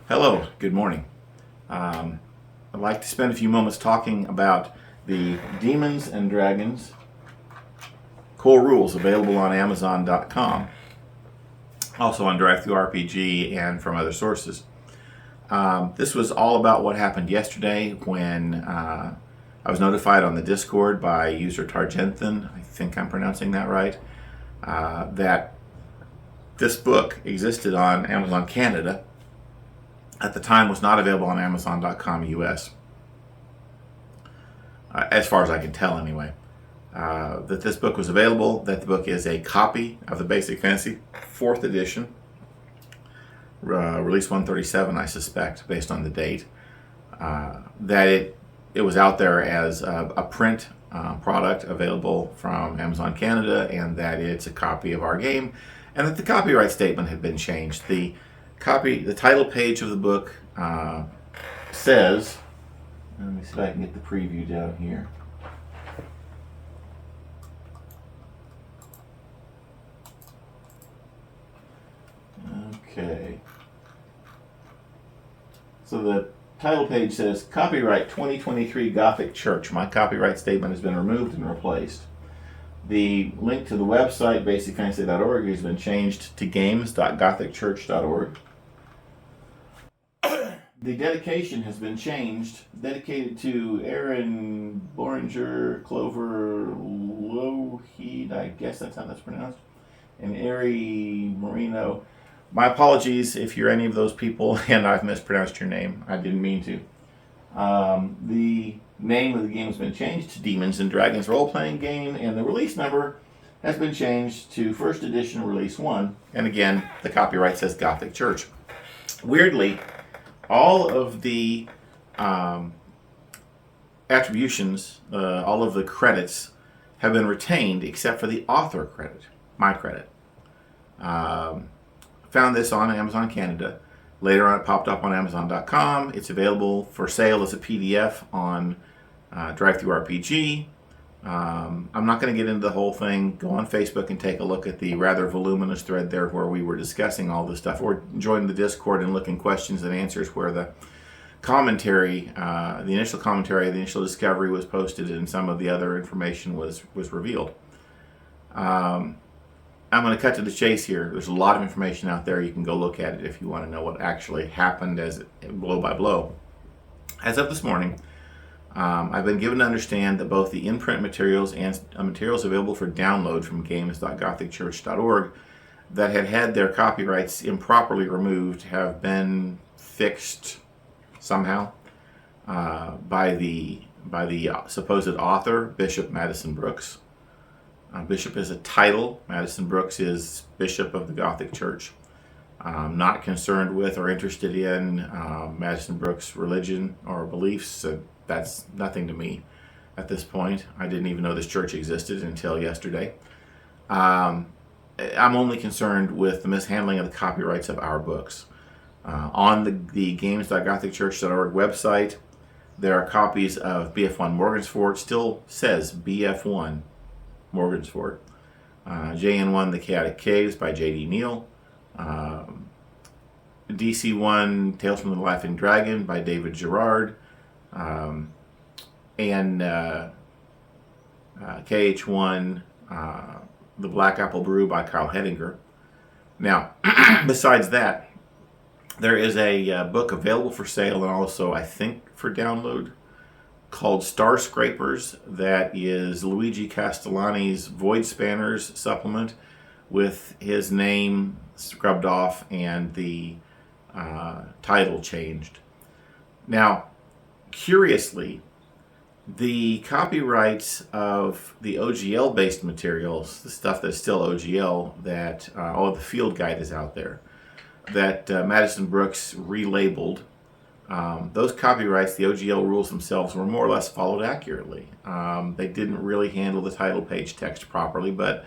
Hello, good morning. I'd like to spend a few moments talking about the Demons and Dragons core rules available on Amazon.com, also on DriveThruRPG and from other sources. This was all about what happened yesterday when I was notified on the Discord by user Targenthan, I think I'm pronouncing that right, that this book existed on Amazon Canada. At the time was not available on Amazon.com US, as far as I can tell anyway. That this book was available, that the book is a copy of the Basic Fantasy 4th edition, release 137, I suspect, based on the date. That it was out there as a print product available from Amazon Canada, and that it's a copy of our game, and that the copyright statement had been changed. The title page of the book says, let me see if I can get the preview down here. Okay. So the title page says, Copyright 2023 Gothic Church. My copyright statement has been removed and replaced. The link to the website, basicfantasy.org, has been changed to games.gothicchurch.org. The dedication has been changed, dedicated to Aaron Boringer, Clover Lougheed, I guess that's how that's pronounced, and Ari Marino. My apologies if you're any of those people and I've mispronounced your name. I didn't mean to. The name of the game has been changed to Demons and Dragons role-playing game, and the release number has been changed to First Edition Release 1. And again, the copyright says Gothic Church. Weirdly, all of the attributions, all of the credits have been retained except for the author credit, my credit. Found this on Amazon Canada. Later on, it popped up on Amazon.com. It's available for sale as a PDF on DriveThruRPG. I'm not going to get into the whole thing. Go on Facebook and take a look at the rather voluminous thread there where we were discussing all this stuff, or join the Discord and look in questions and answers where the commentary, the initial commentary, the initial discovery was posted, and some of the other information was revealed. I'm going to cut to the chase here. There's a lot of information out there. You can go look at it if you want to know what actually happened as blow by blow. As of this morning, I've been given to understand that both the in-print materials and materials available for download from games.gothicchurch.org that had their copyrights improperly removed have been fixed somehow by the supposed author, Bishop Madison Brooks. Bishop is a title. Madison Brooks is Bishop of the Gothic Church. I'm not concerned with or interested in Madison Brooks' religion or beliefs. That's nothing to me at this point. I didn't even know this church existed until yesterday. I'm only concerned with the mishandling of the copyrights of our books. On the games.gothicchurch.org website, there are copies of BF1 Morgansford. Still says BF1 Morgansford. JN1 The Chaotic Caves by J.D. Neal. DC1 Tales from the Laughing Dragon by David Gerard. And KH1 The Black Apple Brew by Kyle Hedinger. Now, besides that, there is a book available for sale and also, I think, for download called Star Scrapers. That is Luigi Castellani's Void Spanners supplement with his name scrubbed off and the title changed. Now, curiously, the copyrights of the OGL-based materials, the stuff that's still OGL, that the field guide is out there, that Madison Brooks relabeled. Those copyrights, the OGL rules themselves, were more or less followed accurately. They didn't really handle the title page text properly, but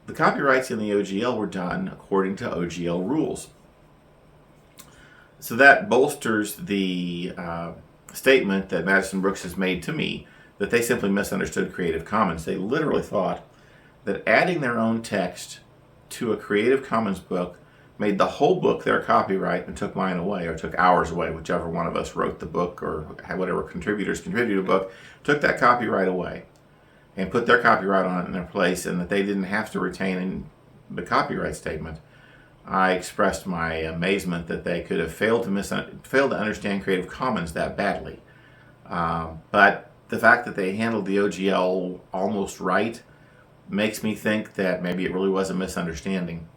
the copyrights in the OGL were done according to OGL rules. So that bolsters the statement that Madison Brooks has made to me that they simply misunderstood Creative Commons. They literally thought that adding their own text to a Creative Commons book made the whole book their copyright and took mine away, or took ours away, whichever one of us wrote the book or whatever contributors contributed a book, took that copyright away and put their copyright on it in their place, and that they didn't have to retain the copyright statement, I expressed my amazement that they could have failed to understand Creative Commons that badly. But the fact that they handled the OGL almost right makes me think that maybe it really was a misunderstanding.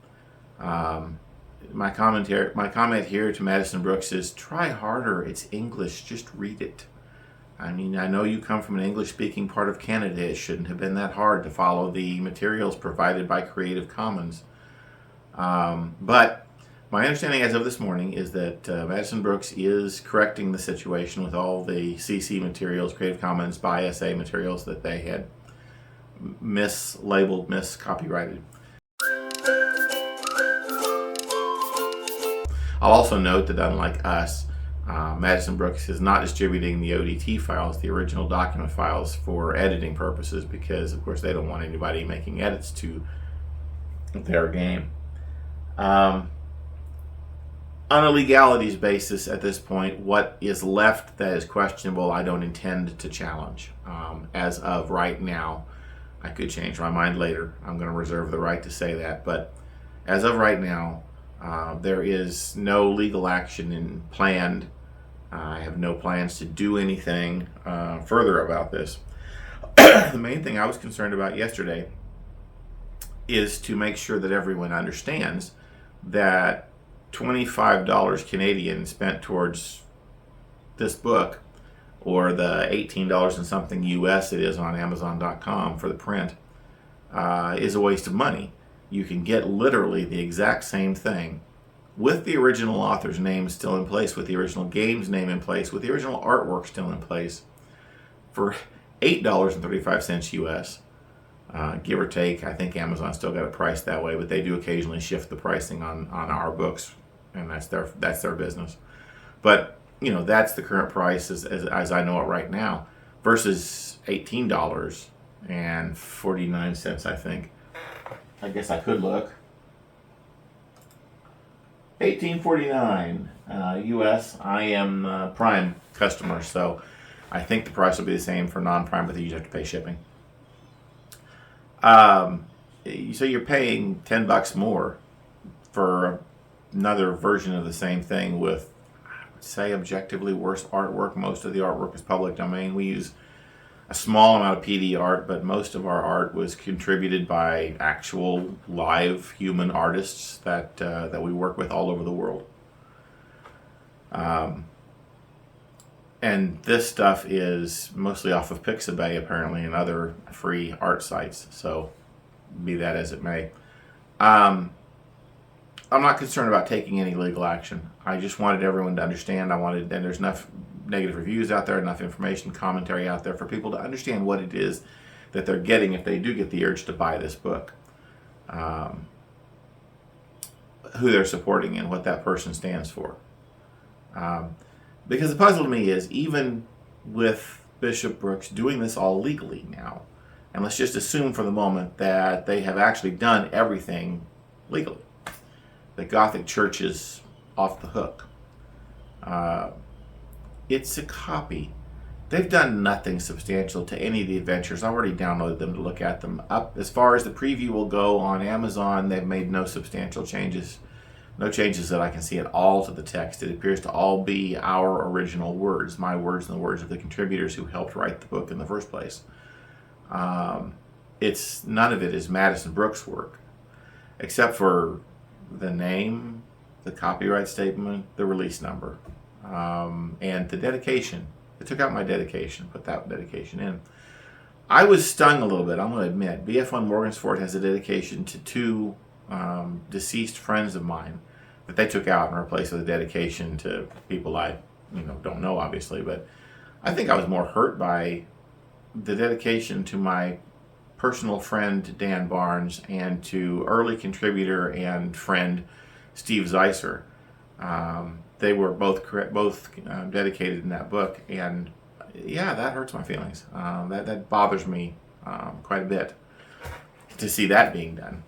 My comment here to Madison Brooks is, try harder. It's English. Just read it. I mean, I know you come from an English-speaking part of Canada. It shouldn't have been that hard to follow the materials provided by Creative Commons. But my understanding as of this morning is that Madison Brooks is correcting the situation with all the CC materials, Creative Commons by SA materials that they had mislabeled, miscopyrighted. I'll also note that unlike us, Madison Brooks is not distributing the ODT files, the original document files, for editing purposes, because of course they don't want anybody making edits to their game. On a legalities basis at this point, what is left that is questionable, I don't intend to challenge. As of right now, I could change my mind later. I'm going to reserve the right to say that, but as of right now, there is no legal action planned. I have no plans to do anything further about this. The main thing I was concerned about yesterday is to make sure that everyone understands that $25 Canadian spent towards this book, or the $18 and something US it is on Amazon.com for the print, is a waste of money. You can get literally the exact same thing with the original author's name still in place, with the original game's name in place, with the original artwork still in place, for $8.35 US. Give or take. I think Amazon still got it priced that way, but they do occasionally shift the pricing on our books, and that's their business. But that's the current price as I know it right now, versus $18.49. I think. I guess I could look. $18.49 US. I am Prime customer, so I think the price will be the same for non-Prime, but you just have to pay shipping. So you're paying $10 more for another version of the same thing with, I would say, objectively worse artwork. Most of the artwork is public domain. We use a small amount of PD art, but most of our art was contributed by actual live human artists that we work with all over the world. And this stuff is mostly off of Pixabay, apparently, and other free art sites. So, be that as it may. I'm not concerned about taking any legal action. I just wanted everyone to understand. And there's enough negative reviews out there, enough information, commentary out there for people to understand what it is that they're getting if they do get the urge to buy this book. Who they're supporting and what that person stands for. Because the puzzle to me is, even with Bishop Brooks doing this all legally now, and let's just assume for the moment that they have actually done everything legally, the Gothic Church is off the hook. It's a copy. They've done nothing substantial to any of the adventures. I already downloaded them to look at them. Up as far as the preview will go on Amazon, they've made no substantial changes. No changes that I can see at all to the text. It appears to all be our original words, my words and the words of the contributors who helped write the book in the first place. None of it is Madison Brooks' work, except for the name, the copyright statement, the release number, and the dedication. I took out my dedication, put that dedication in. I was stung a little bit, I'm going to admit. BF1 Morgansford has a dedication to two deceased friends of mine that they took out and replaced with a dedication to people I don't know, obviously, but I think I was more hurt by the dedication to my personal friend Dan Barnes and to early contributor and friend Steve Zeiser. They were both dedicated in that book, and yeah, that hurts my feelings. That bothers me quite a bit to see that being done.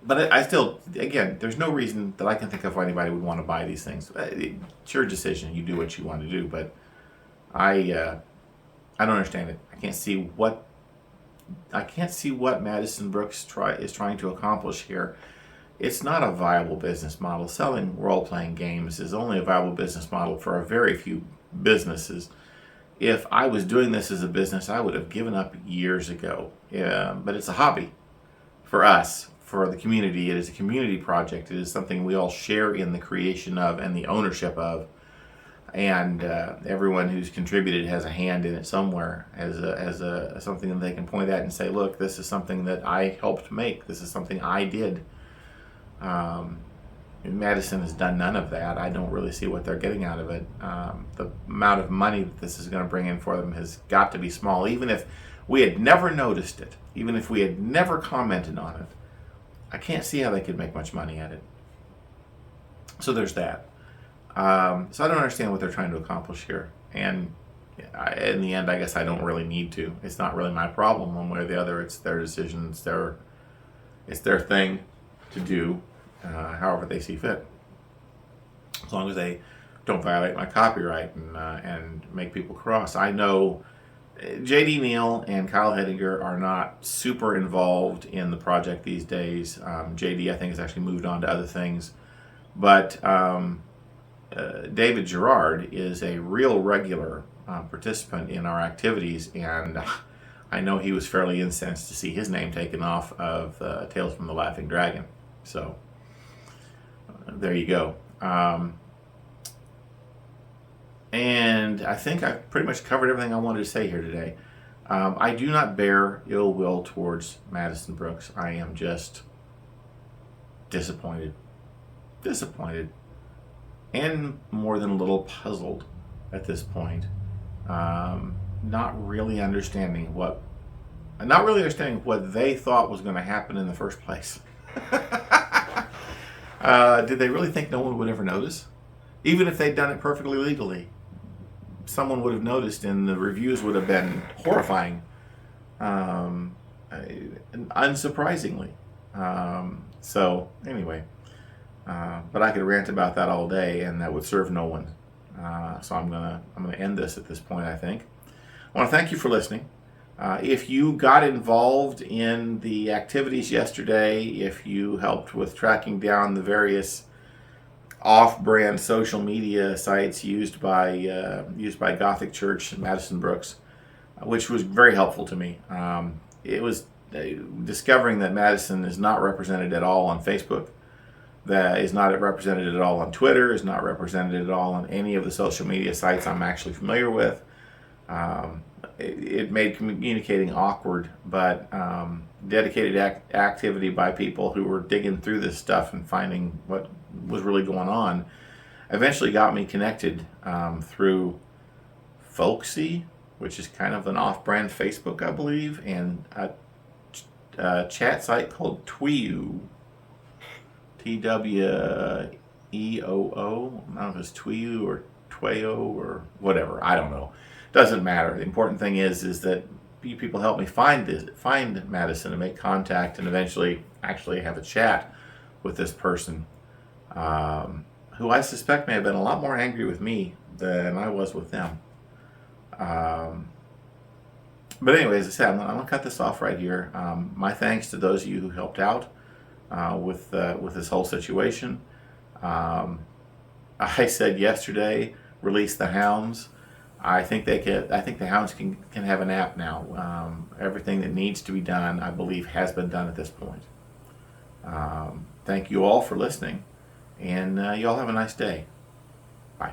But I still, again, there's no reason that I can think of why anybody would want to buy these things. It's your decision. You do what you want to do. But I don't understand it. I can't see what Madison Brooks is trying to accomplish here. It's not a viable business model. Selling role-playing games is only a viable business model for a very few businesses. If I was doing this as a business, I would have given up years ago. Yeah, but it's a hobby for us, for the community. It is a community project. It is something we all share in the creation of and the ownership of. And everyone who's contributed has a hand in it somewhere, as something that they can point at and say, "Look, this is something that I helped make. This is something I did." Madison has done none of that. I don't really see what they're getting out of it. The amount of money that this is going to bring in for them has got to be small. Even if we had never noticed it, even if we had never commented on it, I can't see how they could make much money at it. So there's that. So I don't understand what they're trying to accomplish here. And in the end, I guess I don't really need to. It's not really my problem one way or the other. It's their decision. It's their thing to do however they see fit. As long as they don't violate my copyright and make people cross. I know J.D. Neal and Kyle Hedinger are not super involved in the project these days. J.D. I think has actually moved on to other things. But David Gerard is a real regular participant in our activities, and I know he was fairly incensed to see his name taken off of Tales from the Laughing Dragon. So there you go. And I think I've pretty much covered everything I wanted to say here today. I do not bear ill will towards Madison Brooks. I am just disappointed. And more than a little puzzled at this point. Not really understanding what they thought was going to happen in the first place. Did they really think no one would ever notice? Even if they'd done it perfectly legally, someone would have noticed, and the reviews would have been horrifying, unsurprisingly. So anyway, but I could rant about that all day, and that would serve no one. So I'm gonna end this at this point, I think. I want to thank you for listening. If you got involved in the activities yesterday, if you helped with tracking down the various off-brand social media sites used by Gothic Church and Madison Brooks, which was very helpful to me. It was discovering that Madison is not represented at all on Facebook, that is not represented at all on Twitter, is not represented at all on any of the social media sites I'm actually familiar with. It made communicating awkward, but dedicated activity by people who were digging through this stuff and finding what was really going on eventually got me connected through Folksy, which is kind of an off-brand Facebook, I believe, and a chat site called Tweeoo. TWEOO. I don't know if it's Tweeoo or Tweo or whatever. I don't know. Doesn't matter. The important thing is that you people help me find Madison and make contact and eventually actually have a chat with this person, who I suspect may have been a lot more angry with me than I was with them. But anyway, as I said, I'm going to cut this off right here. My thanks to those of you who helped out with this whole situation. I said yesterday, release the hounds. I think the hounds can have a nap now. Everything that needs to be done, I believe, has been done at this point. Thank you all for listening, and you all have a nice day. Bye.